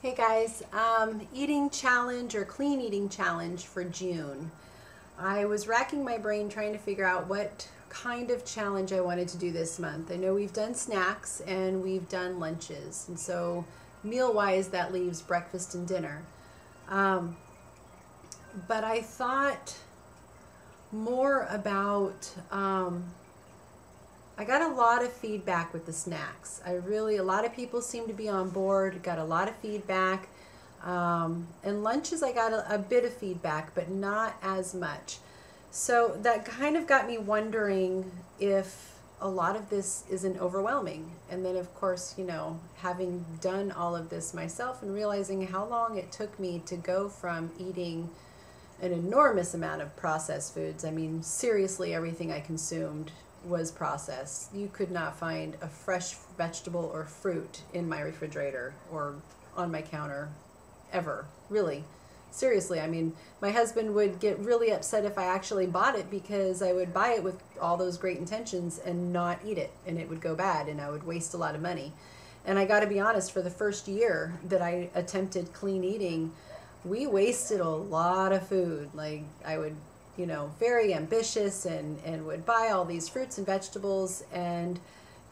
Hey guys, eating challenge or clean eating challenge for June. I was racking my brain trying to figure out what kind of challenge I wanted to do this month. I know we've done snacks and we've done lunches, and so meal-wise that leaves breakfast and dinner. Um, but I thought more about I got a lot of feedback with the snacks. A lot of people seem to be on board, got a lot of feedback. And lunches, I got a bit of feedback, but not as much. So that kind of got me wondering if a lot of this isn't overwhelming. And then, of course, having done all of this myself and realizing how long it took me to go from eating an enormous amount of processed foods. I mean, seriously, everything I consumed was processed. You could not find a fresh vegetable or fruit in my refrigerator or on my counter ever, really. Seriously, I mean, my husband would get really upset if I actually bought it because I would buy it with all those great intentions and not eat it, and it would go bad and I would waste a lot of money. And I got to be honest, for the first year that I attempted clean eating, we wasted a lot of food. Like, I would very ambitious and would buy all these fruits and vegetables, and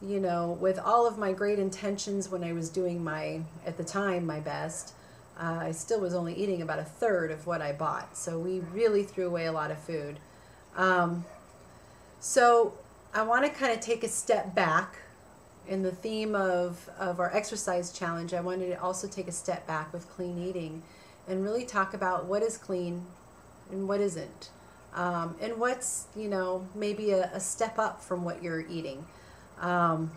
with all of my great intentions when I was doing at the time, my best, I still was only eating about a third of what I bought. So we really threw away a lot of food. So I want to kind of take a step back in the theme of our exercise challenge. I wanted to also take a step back with clean eating and really talk about what is clean and what isn't. And what's, maybe a step up from what you're eating. I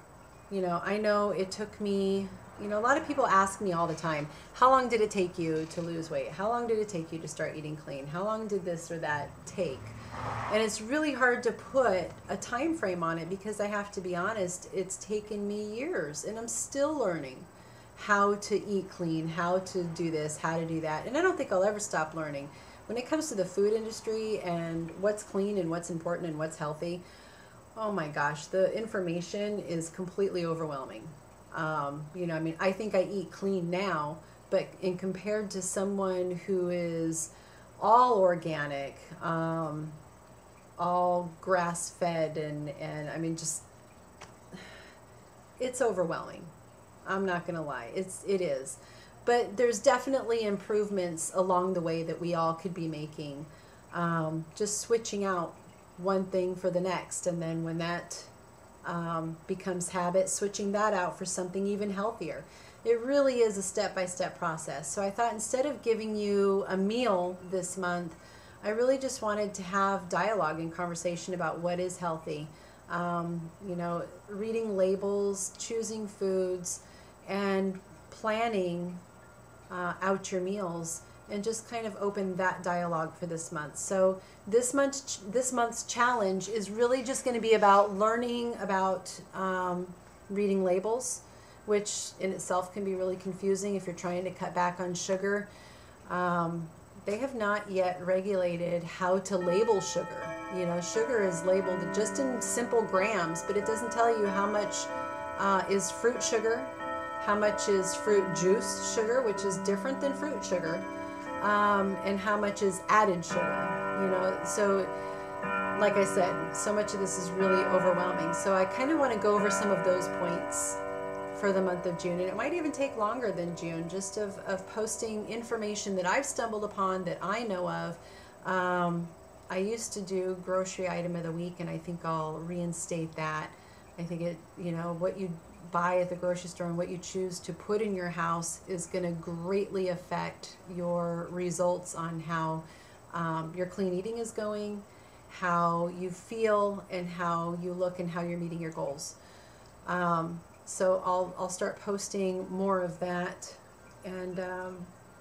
know it took me, a lot of people ask me all the time, how long did it take you to lose weight? How long did it take you to start eating clean? How long did this or that take? And it's really hard to put a time frame on it because I have to be honest, it's taken me years and I'm still learning how to eat clean, how to do this, how to do that. And I don't think I'll ever stop learning. When it comes to the food industry and what's clean and what's important and what's healthy, oh my gosh, the information is completely overwhelming. I think I eat clean now, but in compared to someone who is all organic, all grass-fed, and I mean, just, it's overwhelming. I'm not going to lie. It is. But there's definitely improvements along the way that we all could be making. Just switching out one thing for the next, and then when that becomes habit, switching that out for something even healthier. It really is a step-by-step process. So I thought instead of giving you a meal this month, I really just wanted to have dialogue and conversation about what is healthy. Reading labels, choosing foods, and planning out your meals, and just kind of open that dialogue for this month. So this month's challenge is really just going to be about learning about reading labels, which in itself can be really confusing if you're trying to cut back on sugar. They have not yet regulated how to label sugar. Sugar is labeled just in simple grams, but it doesn't tell you how much is fruit sugar, how much is fruit juice sugar, which is different than fruit sugar, and how much is added sugar. So like I said, so much of this is really overwhelming. So I kind of want to go over some of those points for the month of June, and it might even take longer than June, just of posting information that I've stumbled upon that I know of. I used to do grocery item of the week, and I think I'll reinstate that. I think what you buy at the grocery store and what you choose to put in your house is going to greatly affect your results on how your clean eating is going, how you feel, and how you look, and how you're meeting your goals. So I'll start posting more of that, and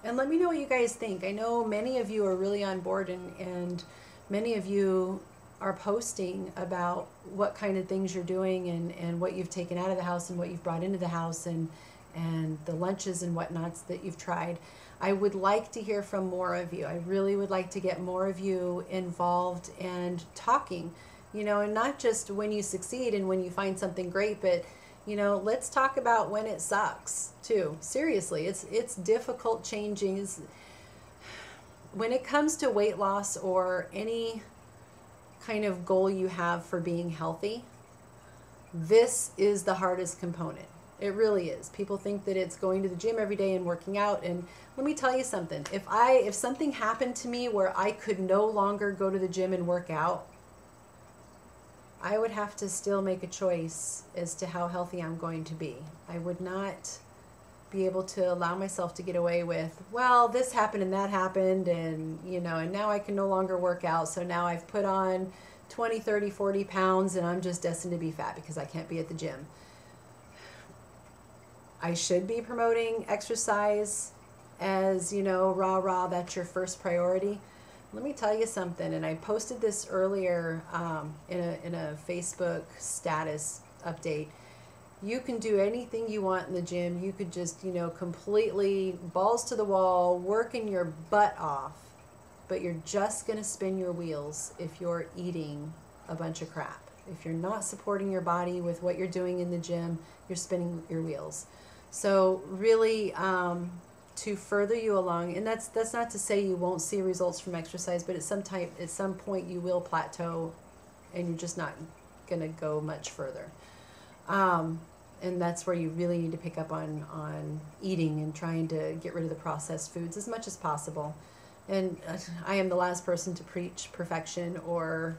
let me know what you guys think. I know many of you are really on board, and many of you are posting about what kind of things you're doing, and what you've taken out of the house and what you've brought into the house, and the lunches and whatnots that you've tried. I would like to hear from more of you. I really would like to get more of you involved and talking, and not just when you succeed and when you find something great, but You know, let's talk about when it sucks too. Seriously, it's difficult changing. When it comes to weight loss or any kind of goal you have for being healthy, this is the hardest component. It really is. People think that it's going to the gym every day and working out, and let me tell you something. If something happened to me where I could no longer go to the gym and work out, I would have to still make a choice as to how healthy I'm going to be. I would not be able to allow myself to get away with, well, this happened and that happened, and and now I can no longer work out, so now I've put on 20, 30, 40 pounds and I'm just destined to be fat because I can't be at the gym. I should be promoting exercise as, rah, that's your first priority. Let me tell you something, and I posted this earlier in a Facebook status update. You can do anything you want in the gym. You could just, completely balls to the wall, working your butt off, but you're just going to spin your wheels if you're eating a bunch of crap. If you're not supporting your body with what you're doing in the gym, you're spinning your wheels. So really, to further you along, and that's not to say you won't see results from exercise, but at some point you will plateau, and you're just not going to go much further. And that's where you really need to pick up on eating and trying to get rid of the processed foods as much as possible. And I am the last person to preach perfection or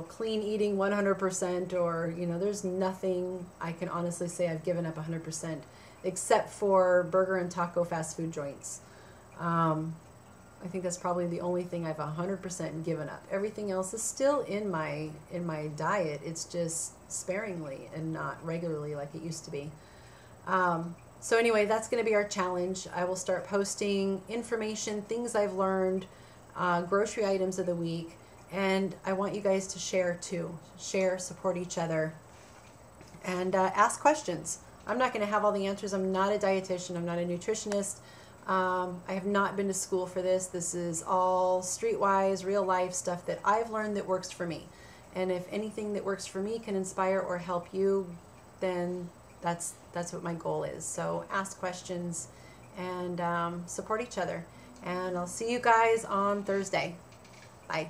clean eating 100%, or there's nothing I can honestly say I've given up 100%. Except for burger and taco fast food joints. I think that's probably the only thing I've 100% given up. Everything else is still in my diet. It's just sparingly and not regularly like it used to be. So anyway, that's going to be our challenge. I will start posting information, things I've learned, grocery items of the week, and I want you guys to share too. Share, support each other, and ask questions. I'm not going to have all the answers. I'm not a dietitian. I'm not a nutritionist. I have not been to school for this. This is all streetwise, real life stuff that I've learned that works for me. And if anything that works for me can inspire or help you, then that's what my goal is. So ask questions and support each other. And I'll see you guys on Thursday. Bye.